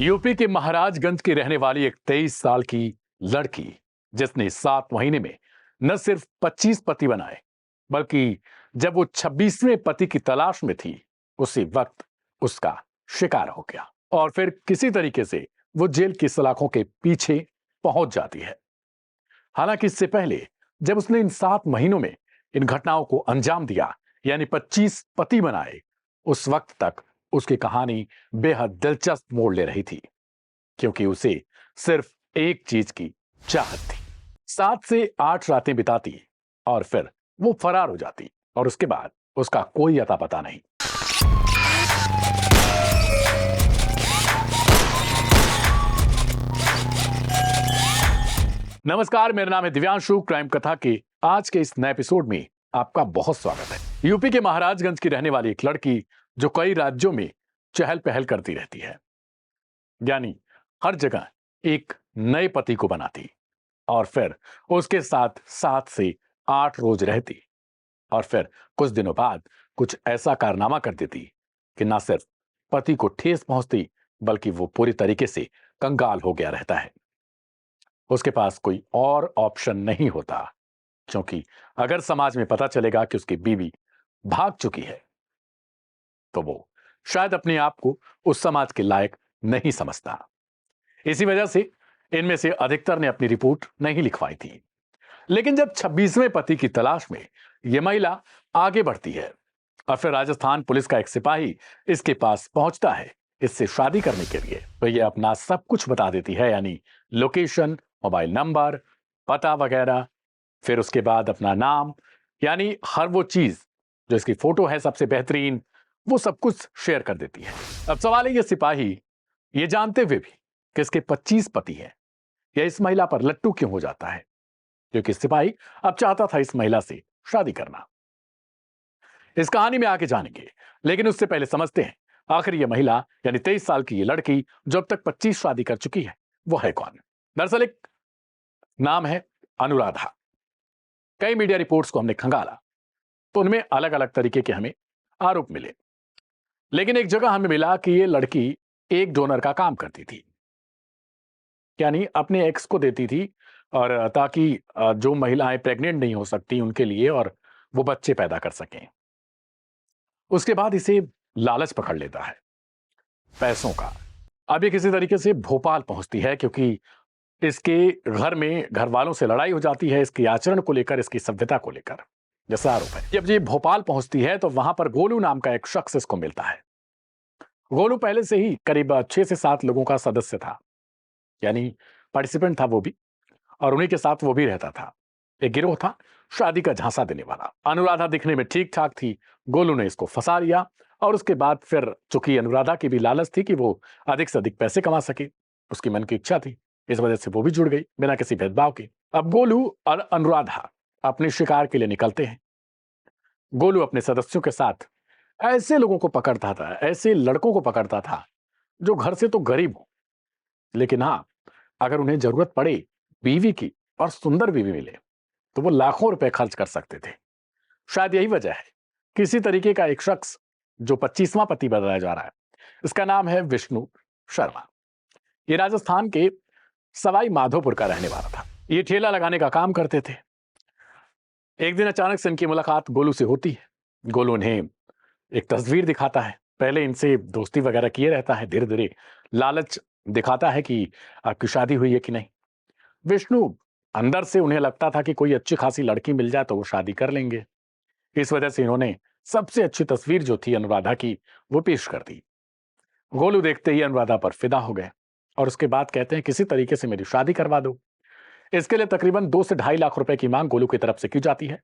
UP के महाराजगंज की रहने वाली एक 23 साल की लड़की, जिसने 7 महीने में न सिर्फ 25 पति बनाए, बल्कि जब वो 26वें पति की तलाश में थी, उसी वक्त उसका शिकार हो गया और फिर किसी तरीके से वो जेल की सलाखों के पीछे पहुंच जाती है। हालांकि इससे पहले जब उसने इन 7 महीनों में इन घटनाओं को अंजाम दिया, यानी 25 पति बनाए, उस वक्त तक उसकी कहानी बेहद दिलचस्प मोड़ ले रही थी, क्योंकि उसे सिर्फ एक चीज की चाहत थी। 7 से 8 रातें बिताती और फिर वो फरार हो जाती और उसके बाद उसका कोई अता पता नहीं। नमस्कार, मेरा नाम है दिव्यांशु। क्राइम कथा के आज के इस नए एपिसोड में आपका बहुत स्वागत है। यूपी के महाराजगंज की रहने वाली एक लड़की जो कई राज्यों में चहल पहल करती रहती है, यानी हर जगह एक नए पति को बनाती और फिर उसके साथ 7 से 8 रोज रहती और फिर कुछ दिनों बाद कुछ ऐसा कारनामा कर देती कि ना सिर्फ पति को ठेस पहुंचती, बल्कि वो पूरी तरीके से कंगाल हो गया रहता है। उसके पास कोई और ऑप्शन नहीं होता, क्योंकि अगर समाज में पता चलेगा कि उसकी बीवी भाग चुकी है, तो वो शायद अपने आप को उस समाज के लायक नहीं समझता। इसी वजह से इनमें से अधिकतर ने अपनी रिपोर्ट नहीं लिखवाई थी। लेकिन जब 26वें पति की तलाश में यह महिला आगे बढ़ती है और फिर राजस्थान पुलिस का एक सिपाही इसके पास पहुंचता है इससे शादी करने के लिए, तो ये अपना सब कुछ बता देती है, यानी लोकेशन, मोबाइल नंबर, पता वगैरह। फिर उसके बाद अपना नाम, यानी हर वो चीज जो इसकी फोटो है सबसे बेहतरीन, वो सब कुछ शेयर कर देती है। अब सवाल है, ये सिपाही ये जानते हुए भी कि इसके 25 पति हैं, या इस महिला पर लट्टू क्यों हो जाता है? क्योंकि सिपाही अब चाहता था इस महिला से शादी करना। इस कहानी में आगे जानेंगे, लेकिन उससे पहले समझते हैं आखिर ये महिला यानी 23 साल की ये लड़की जो अब तक 25 शादी कर चुकी है, वो है कौन? दरअसल एक नाम है अनुराधा। कई मीडिया रिपोर्ट्स को हमने खंगाला तो उनमें अलग अलग तरीके के हमें आरोप मिले, लेकिन एक जगह हमें मिला कि ये लड़की एक डोनर का काम करती थी, यानी अपने एक्स को देती थी और ताकि जो महिलाएं प्रेग्नेंट नहीं हो सकती उनके लिए और वो बच्चे पैदा कर सकें। उसके बाद इसे लालच पकड़ लेता है पैसों का। अब ये किसी तरीके से भोपाल पहुंचती है, क्योंकि इसके घर में घर वालों से लड़ाई हो जाती है इसके आचरण को लेकर, इसकी सभ्यता को लेकर, जैसा आरोप है। जब ये भोपाल पहुंचती है तो वहां पर गोलू नाम का एक शख्स इसको मिलता है। गोलू पहले से ही करीब 6 से 7 लोगों का सदस्य था, यानी पार्टिसिपेंट था वो भी, और उन्हीं के साथ वो भी रहता था। एक गिरोह था शादी का झांसा देने वाला। अनुराधा दिखने में ठीक ठाक थी, गोलू ने इसको फंसा लिया और उसके बाद फिर चूंकि अनुराधा की भी लालच थी कि वो अधिक से अधिक पैसे कमा सके, उसकी मन की इच्छा थी, इस वजह से वो भी जुड़ गई बिना किसी भेदभाव के। अब गोलू और अनुराधा अपने शिकार के लिए निकलते हैं। गोलू अपने सदस्यों के साथ ऐसे लोगों को पकड़ता था, ऐसे लड़कों को पकड़ता था जो घर से तो गरीब हो, लेकिन हाँ, अगर उन्हें जरूरत पड़े बीवी की और सुंदर बीवी मिले तो वो लाखों रुपए खर्च कर सकते थे। शायद यही वजह है किसी तरीके का एक शख्स जो 25वां पति बताया जा रहा है, इसका नाम है विष्णु शर्मा। ये राजस्थान के सवाई माधोपुर का रहने वाला था। ये ठेला लगाने का काम करते थे। एक दिन अचानक से इनकी मुलाकात गोलू से होती है। गोलू उन्हें एक तस्वीर दिखाता है। पहले इनसे दोस्ती वगैरह किए रहता है, धीरे धीरे लालच दिखाता है कि आपकी शादी हुई है कि नहीं। विष्णु अंदर से उन्हें लगता था कि कोई अच्छी खासी लड़की मिल जाए तो वो शादी कर लेंगे। इस वजह से इन्होंने सबसे अच्छी तस्वीर जो थी अनुराधा की, वो पेश कर दी। गोलू देखते ही अनुराधा पर फिदा हो गए और उसके बाद कहते हैं किसी तरीके से मेरी शादी करवा दो। इसके लिए तकरीबन 2 से 2.5 लाख रुपए की मांग गोलू की तरफ से की जाती है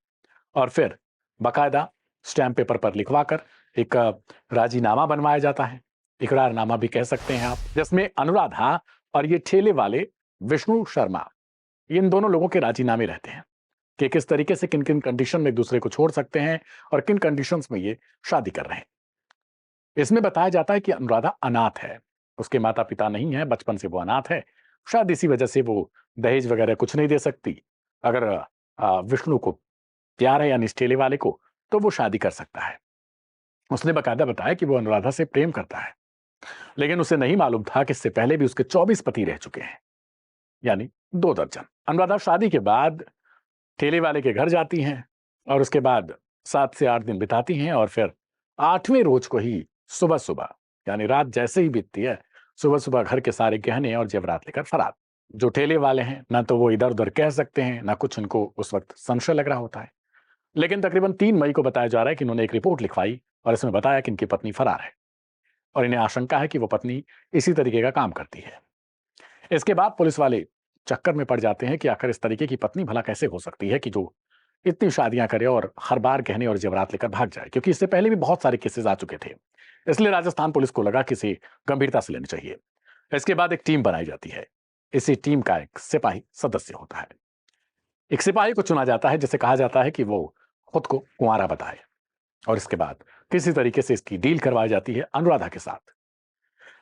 और फिर बाकायदा स्टैंप पेपर पर लिखवाकर एक राजीनामा बनवाया जाता है, इकरारनामा भी कह सकते हैं आप, जिसमें अनुराधा और ये ठेले वाले विष्णु शर्मा, इन दोनों लोगों के राजीनामे रहते हैं कि किस तरीके से किन किन कंडीशन में एक दूसरे को छोड़ सकते हैं और किन कंडीशंस में ये शादी कर रहे हैं। इसमें बताया जाता है कि अनुराधा अनाथ है, उसके माता पिता नहीं है, बचपन से वो अनाथ है। शायद इसी वजह से वो दहेज वगैरह कुछ नहीं दे सकती। अगर विष्णु को प्यार है या निष्ठेले वाले को, तो वो शादी कर सकता है। उसने बकायदा बताया कि वो अनुराधा से प्रेम करता है लेकिन उसे नहीं मालूम था कि इससे पहले भी उसके 24 पति रह चुके हैं, यानी 2 दर्जन। अनुराधा शादी के बाद ठेले वाले के घर जाती हैं और उसके बाद 7 से 8 दिन बिताती हैं और फिर 8वें रोज को ही सुबह-सुबह, यानी रात जैसे ही बीतती है, सुबह-सुबह घर के सारे गहने और जेवरात लेकर फरार। जो ठेले वाले हैं, ना तो वो इधर-उधर कह सकते हैं, ना कुछ उनको उस वक्त संशय लग रहा होता है। लेकिन तकरीबन 3 मई को बताया जा रहा है कि इन्होंने एक रिपोर्ट लिखवाई और इसमें बताया कि इनकी पत्नी फरार है और इन्हें आशंका है कि वो पत्नी इसी तरीके का काम करती है। इसके बाद पुलिस वाले चक्कर में पड़ जाते हैं कि आखिर इस तरीके की पत्नी भला कैसे हो सकती है कि जो इतनी शादियां करे और हर बार गहने और जेवरात लेकर भाग जाए, क्योंकि इससे पहले भी बहुत सारे केसेस आ चुके थे। इसलिए राजस्थान पुलिस को लगा कि इसे गंभीरता से लेनी चाहिए। इसके बाद एक टीम बनाई जाती है। इसी टीम का एक सिपाही सदस्य होता है। एक सिपाही को चुना जाता है जिसे कहा जाता है कि वो खुद को कुंवारा बताए और इसके बाद किसी तरीके से इसकी डील करवाई जाती है अनुराधा के साथ।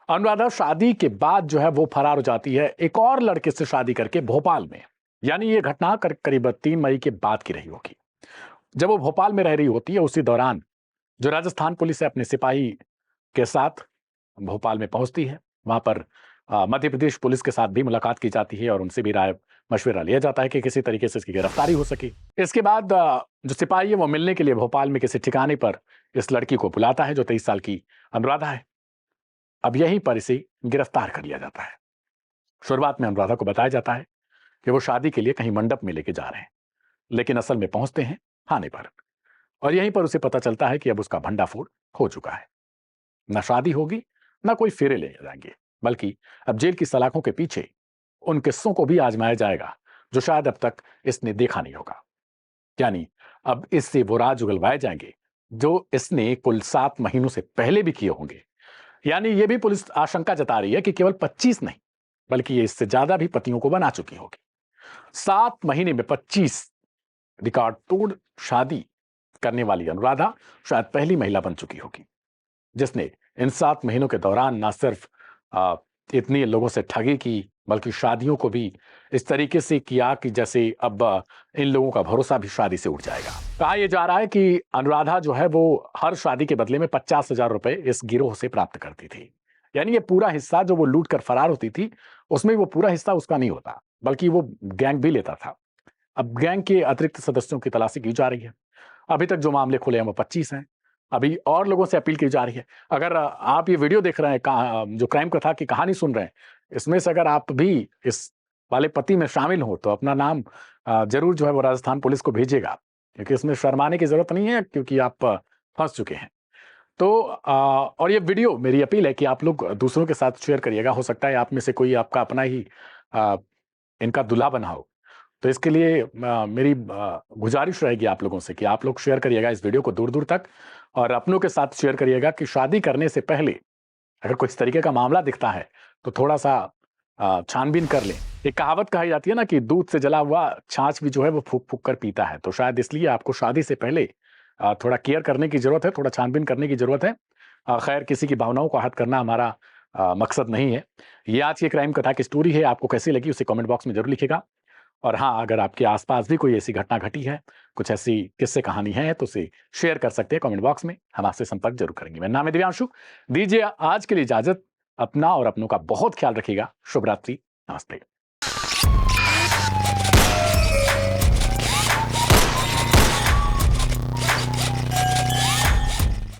अनुराधा शादी के बाद जो है वो फरार हो जाती है एक और लड़के से शादी करके भोपाल में। यानी ये घटना करीब 3 मई के बाद की रही होगी। जब वो भोपाल में रह रही होती है उसी दौरान जो राजस्थान पुलिस है अपने सिपाही के साथ भोपाल में पहुंचती है। वहां पर मध्य प्रदेश पुलिस के साथ भी मुलाकात की जाती है और उनसे भी राय मशविरा लिया जाता है कि किसी तरीके से इसकी गिरफ्तारी हो सके। इसके बाद जो सिपाही है वो मिलने के लिए भोपाल में किसी ठिकाने पर इस लड़की को बुलाता है जो 23 साल की अनुराधा है। अब यहीं पर इसे गिरफ्तार कर लिया जाता है। शुरुआत में अनुराधा को बताया जाता है कि वो शादी के लिए कहीं मंडप में लेके जा रहे हैं, लेकिन असल में पहुंचते हैं थाने पर और यहीं पर उसे पता चलता है कि अब उसका भंडाफोड़ हो चुका है। ना शादी होगी, ना कोई फेरे ले जाएंगे, बल्कि अब जेल की सलाखों के पीछे उन किस्सों को भी आजमाया जाएगा जो शायद अब तक इसने देखा नहीं होगा। यानी अब इससे वो राज उगलवाए जाएंगे जो इसने कुल 7 महीनों से पहले भी किए होंगे। यानी ये भी पुलिस आशंका जता रही है कि केवल 25 नहीं, बल्कि ये इससे ज्यादा भी पतियों को बना चुकी होगी। 7 महीने में 25 रिकॉर्ड तोड़ शादी करने वाली अनुराधा शायद पहली महिला बन चुकी होगी जिसने इन 7 महीनों के दौरान ना सिर्फ इतने लोगों से ठगी की, बल्कि शादियों को भी इस तरीके से किया कि जैसे अब इन लोगों का भरोसा भी शादी से उठ जाएगा। कहा यह जा रहा है कि अनुराधा जो है वो हर शादी के बदले में 50,000 रुपए इस गिरोह से प्राप्त करती थी। यानी ये पूरा हिस्सा जो वो लूट कर फरार होती थी, उसमें वो पूरा हिस्सा उसका नहीं होता, बल्कि वो गैंग भी लेता था। अब गैंग के अतिरिक्त सदस्यों की तलाशी की जा रही है। अभी तक जो मामले खुले हैं वो 25 हैं। अभी और लोगों से अपील की जा रही है। अगर आप ये वीडियो देख रहे हैं, जो क्राइम कथा की कहानी सुन रहे हैं, इसमें से अगर आप भी इस वाले पति में शामिल हो तो अपना नाम जरूर जो है वो राजस्थान पुलिस को भेजिएगा, क्योंकि इसमें शर्माने की जरूरत नहीं है, क्योंकि आप फंस चुके हैं। तो और ये वीडियो, मेरी अपील है कि आप लोग दूसरों के साथ शेयर करिएगा। हो सकता है आप में से कोई आपका अपना ही इनका दूल्हा बना हो। तो इसके लिए मेरी गुजारिश रहेगी आप लोगों से कि आप लोग शेयर करिएगा इस वीडियो को दूर दूर तक और अपनों के साथ शेयर करिएगा कि शादी करने से पहले अगर कोई इस तरीके का मामला दिखता है तो थोड़ा सा छानबीन कर लें। एक कहावत कही जाती है ना कि दूध से जला हुआ छाछ भी जो है वो फूक फूक कर पीता है। तो शायद इसलिए आपको शादी से पहले थोड़ा केयर करने की जरूरत है, थोड़ा छानबीन करने की जरूरत है। खैर, किसी की भावनाओं को आहत करना हमारा मकसद नहीं है। ये आज की क्राइम कथा की स्टोरी है। आपको कैसी लगी उसे कमेंट बॉक्स में जरूर लिखिएगा। और हाँ, अगर आपके आसपास भी कोई ऐसी घटना घटी है, कुछ ऐसी किस्से कहानी है, तो उसे शेयर कर सकते हैं कमेंट बॉक्स में। हम आपसे संपर्क जरूर करेंगे। मेरा नाम है दिव्यांशु। दीजिए आज के लिए इजाजत। अपना और अपनों का बहुत ख्याल रखिएगा। शुभ रात्रि। नमस्ते।